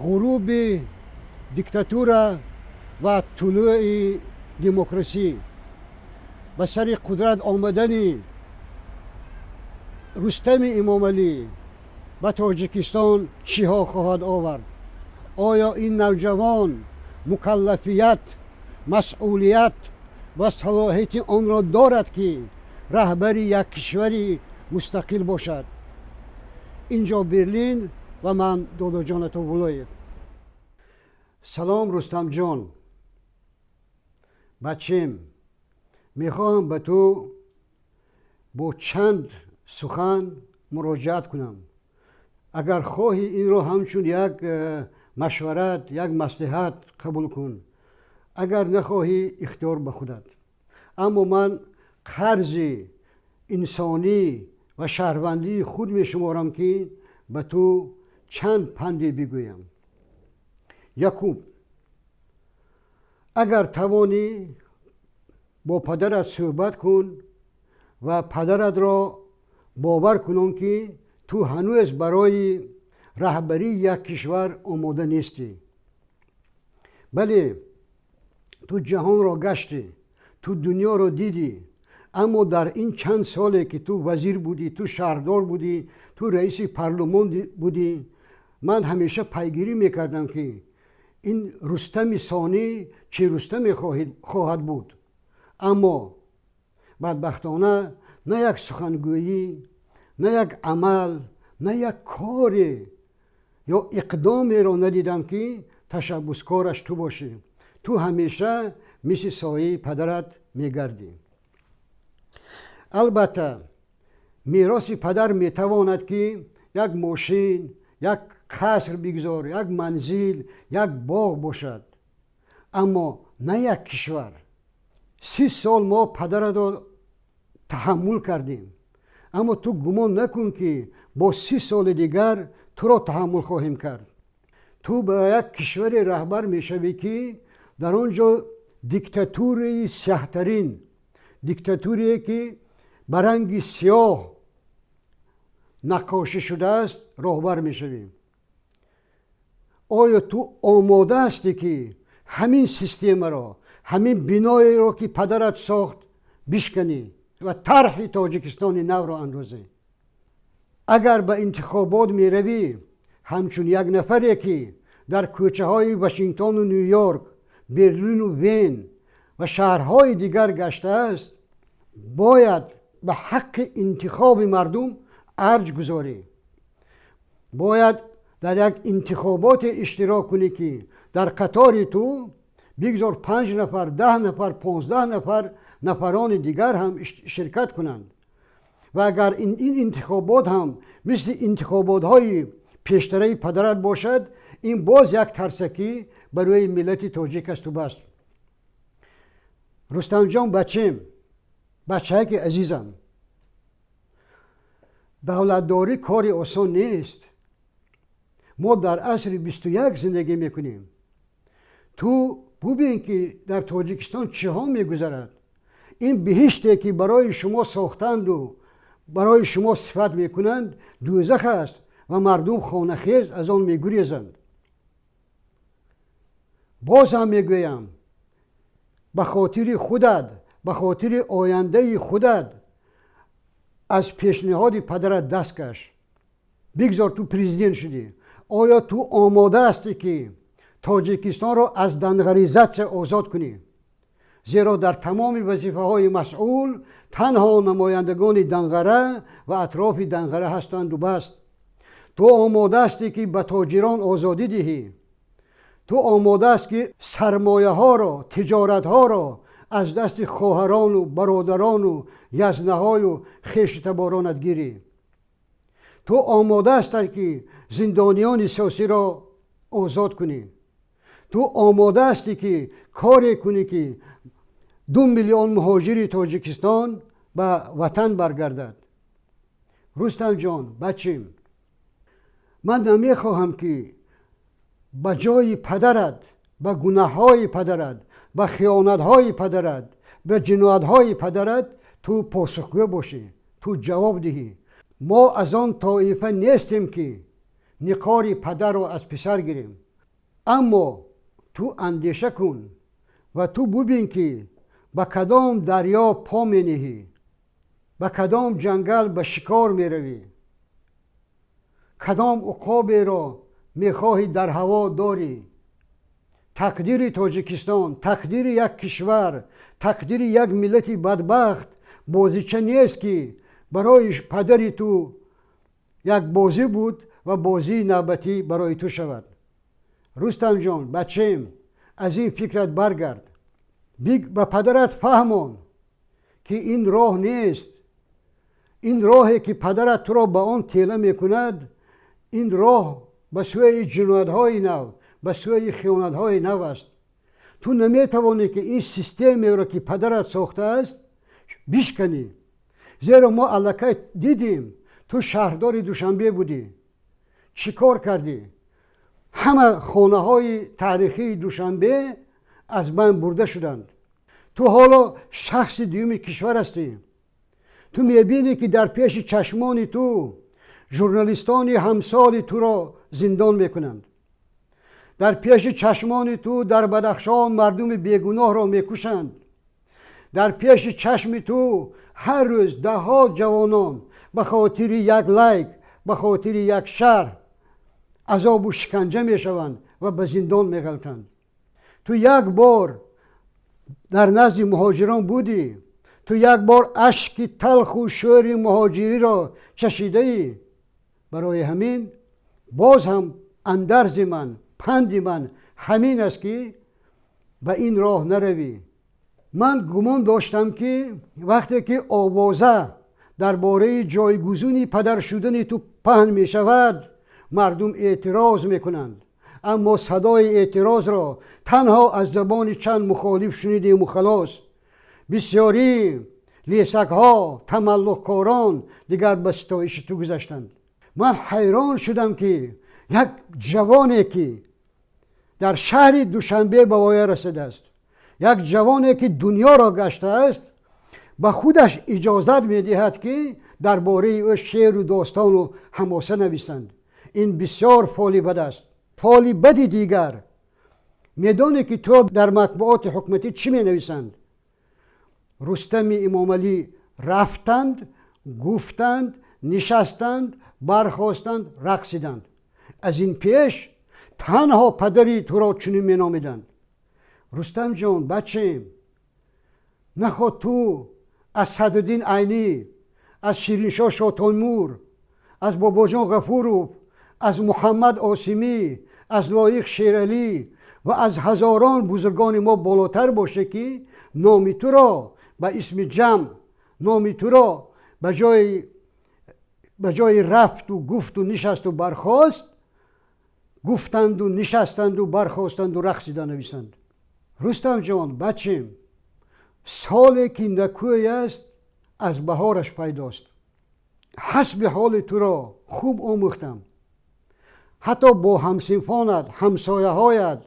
غروب دیکتاتور و طلوع دموکراسی به سر قدرت آمدن رستم امامعلی به تاجیکستان چیها خواهد آورد؟ آیا این نوجوان مکلفیت، مسئولیت و صلاحیت آن را دارد که رهبری یک کشوری مستقل باشد؟ اینجا برلین و من دادا جان اتابولویف. سلام رستم جان، بچم، میخواهم به تو با چند سخن مراجعت کنم. اگر خواهی این را همچون یک مشورت، یک مصلحت قبول کن، اگر نخواهی اختیار به خودت. اما من قرض انسانی و شهروندی خود می شمارم که به تو چند پندی بگویم. یکم، اگر توانی با پدرت صحبت کن و پدرت را باور کنون که تو هنوز برای رهبری یک کشور آماده نیستی. بله، تو جهان را گشتی، تو دنیا را دیدی، اما در این چند ساله که تو وزیر بودی، تو شهردار بودی، تو رئیس پارلمان بودی، من همیشه پیگیری میکردم که این رستم ثانی چه رستمی خواهد بود. اما بدبختانه نه یک سخنگویی، نه یک عمل، نه یک کار یا اقدامی را ندیدم که تشبسکارش تو باشی. تو همیشه مثل سایه پدرت میگردی. البته میراث پدر میتواند که یک ماشین، یک قصر بگذار، یک منزل، یک باغ باشد، اما نه یک کشور. 30 سال ما پدرت را تحمل کردیم، اما تو گمان نکن که با 30 سال دیگر تو را تحمل خواهیم کرد. تو به یک کشور رهبر میشوی که در آنجا دیکتاتوری سیاه‌ترین، دیکتاتوری که به رنگ سیاه نقاشی شده است راهبر میشوی. آیا تو آماده هستی که همین سیستم را، همین بنای را که پدرت ساخت بشکنی و طرح تاجیکستان نو را اندازی؟ اگر به انتخابات می روی همچون یک نفری که در کوچه های واشنگتن و نیویورک، برلین و وین و شهرهای دیگر گشته است، باید به حق انتخاب مردم ارج گذاری. باید در یک انتخابات اشتراک کنی که در قطار تو بگذار 5 نفر، 10 نفر، 15 نفران دیگر هم شرکت کنند. و اگر این انتخابات هم مثل انتخابات های پیشتره پدرت باشد، این باز یک ترسکی برای ملت تاجیک است و بس. رستم جان بچم، بچه که عزیزم، دولتداری کاری آسان نیست. ما در عصر 21 زندگی میکنیم. تو ببین که در تاجیکستان چه ها میگذرد. این بهشتی که برای شما ساختند و برای شما صفت میکنند دوزخ است و مردم خانه‌خیز از آن میگریزند. باز هم میگویم، به خاطر خودت، به خاطر آینده خودت از پیشنهاد پدرت دست کش. بگذار تو پرزیدنت شدی. آیا تو آماده هستی که تاجیکستان را از دنغریزت آزاد کنی؟ زیرا در تمام وظیفه های مسئول تنها نمایندگان دنغره و اطراف دنغره هستند و بس. تو آماده هستی که به تاجران آزادی دهی. تو آماده است که سرمایه ها را، تجارت ها را از دست خواهران و برادران و یزنه های و خویشتبارانت گیری. تو آماده است که زندانیان سیاسی را آزاد کنی. تو آماده هستی که کاری کنی که 2 میلیون مهاجر تاجیکستان به وطن برگردد. رستم جان بچم، من نمیخواهم که به جای پدرت، به گناه های پدرت، به خیانت های پدرت، به جنایت های پدرت تو پاسخگو باشی، تو جواب دهی. ما از آن طایفه نیستیم که نقار پدر رو از پسر گیریم. اما تو اندیشه کن و تو ببین که به کدام دریا پا می نهی، به کدام جنگل به شکار می روی، کدام عقابی را می خواهی در هوا داری. تقدیر تاجیکستان، تقدیر یک کشور، تقدیر یک ملت بدبخت بازیچه نیست که برای پدری تو یک بازی بود و بازی نوبتی برای تو شود. رستم جان بچه‌م، از این فکرت برگرد، به پدرت فهمان که این راه نیست. این راهی که پدرت تو را به آن تیله میکند، این راه به سوی جنایت‌های نو، به سوی خیانت‌های نو است. تو نمیتوانی که این سیستمی را که پدرت ساخته است بشکنی، زیرا ما الکی دیدیم تو شهردار دوشنبه بودی، چی کار کردی؟ همه خانه های تاریخی دوشنبه از بین برده شدند. تو حالا شخص دوم کشور هستی. تو میبینی که در پیش چشمان تو ژورنالیستان همسال تو را زندان میکنند. در پیش چشمان تو در بدخشان مردم بیگناه را میکشند. در پیش چشم تو هر روز ده ها جوانان به خاطر یک لایک، به خاطر یک شهر عذاب و شکنجه میشوند و به زندان میغلطند. تو یک بار در نزد مهاجران بودی، تو یک بار اشک تلخ و شور مهاجری را چشیده ای. برای همین باز هم اندرز من، پند من همین است که به این راه نروی. من گمان داشتم که وقتی که آوازه درباره جایگزینی پدر شدن تو پهن می شود، مردم اعتراض می کنند. اما صدای اعتراض را تنها از زبان چند مخالف شنیدیم و خلاص. بسیاری لیسک ها، تملقکاران دیگر به ستایش تو گذشتند. من حیران شدم که یک جوانی که در شهر دوشنبه به وای رسیده است، یک جوانی که دنیا را گشته است، به خودش اجازت میدهد که درباره او شعر و داستان و حماسه نویسند. این بسیار فعل بد است. فعل بد دیگر، میدانی که تو در مطبوعات حکومتی چی می نویسند؟ رستم امام علی رفتند، گفتند، نشستند، برخواستند، رقصیدند. از این پیش تنها پدری تو را چنین می نامیدند. رستم جان بچه‌م، نخواد تو از صدرالدین عینی، از شیرینشاه شاه تیمور، از باباجان غفورov، از محمد عاصمی، از لایق شیرعلی و از هزاران بزرگان ما بالاتر باشه که نام تو را به اسم جمع، نام تو را به جای رفت و گفت و نشست و برخاست، گفتند و نشستند و برخواستند و رقصیدند نویسند. رستم جان بچه‌م، سالی که نکوی است از بهارش پیداست. حسب حال تو را خوب آموختم. حتی با همصنفانت، همسایه هایت،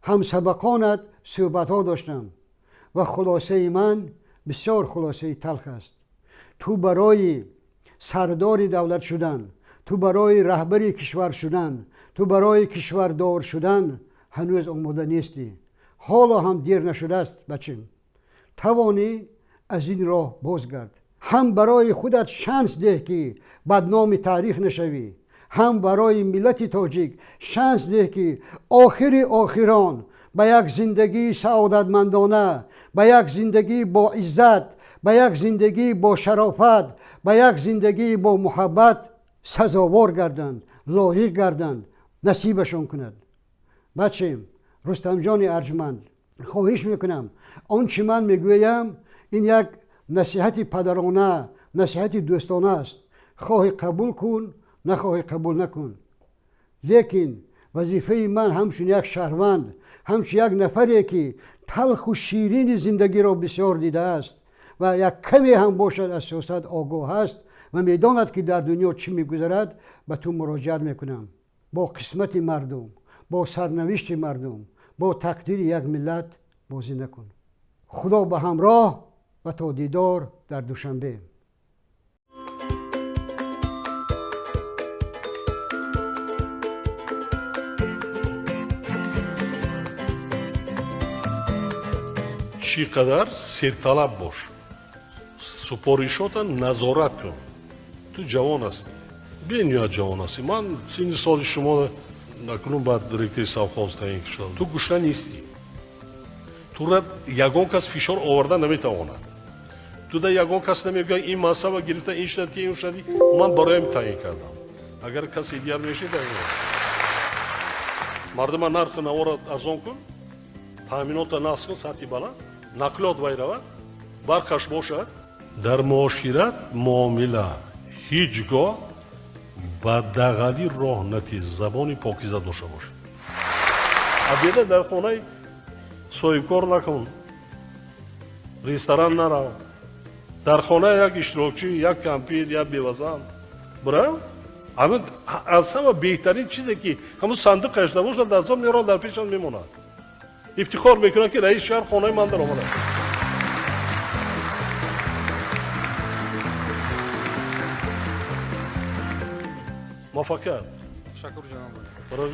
همسبقانت صحبت ها داشتم و خلاصه من بسیار خلاصه تلخ است. تو برای سردار دولت شدن، تو برای رهبر کشور شدن، تو برای کشوردار شدن هنوز آماده نیستی. حالا هم دیر نشده است بچم. توانی از این راه بازگرد. هم برای خودت شانس ده که بدنام تاریخ نشوی، هم برای ملت تاجیک شانس ده که آخر آخران به یک زندگی سعادتمندانه، به یک زندگی با عزت، به یک زندگی با شرافت، به یک زندگی با محبت سزاوار گردند، لایق گردند، نصیبشان کند. بچه‌م، رستم جان ارجمند، خواهش میکنم آنچه من میگویم این یک نصیحت پدرانه، نصیحت دوستانه است. خواهی قبول کن، نخواهی قبول نکن. لیکن وظیفه من همچون یک شهروند، همچون یک نفری که تلخ و شیرین زندگی را بسیار دیده است و یک کمی هم باشد از سیاست آگاه است و میداند که در دنیا چی میگذرد، به تو مراجعت میکنم. با قسمت مردم، با سرنوشت مردم، با تقدیر یک ملت بازی نکن. خدا به همراه و تا دیدار در دوشنبه. چی قدر سرطلب باش سپارشات نظارت کن تو جوان هستی بین یا جوان هستی من سین سال شما نکنم بعد دایرکتور سوخاز تعیین شدم تو گوشه نیستی تو را یگان کس فشار آورده نمیتواند تو در یگان کس نمیگه این مسئله گرفته این شدی این شدی من برایم تعیین کردم اگر کسی دیگر میشه در مردم نرخ نوار ارزان کن تامینات نصف کن سطحی بالا نقلات ویرود برخش باشد در معاشرت معامله هیچگاه با دغلی راه نتی زبانی پاکیزه داشته باشد ابیده در خانه صاحبکار نکن رستوران نرو در خانه یک اشتراکچی یک کمپیر یک بیوزن برو همین از همه بهترین چیزی که همون صندوق کشته باشد دستم میران در پیشم میموند افتخار میکنه که رئیس شهر خانه من در آمده موفقیت تشکر جناب. برای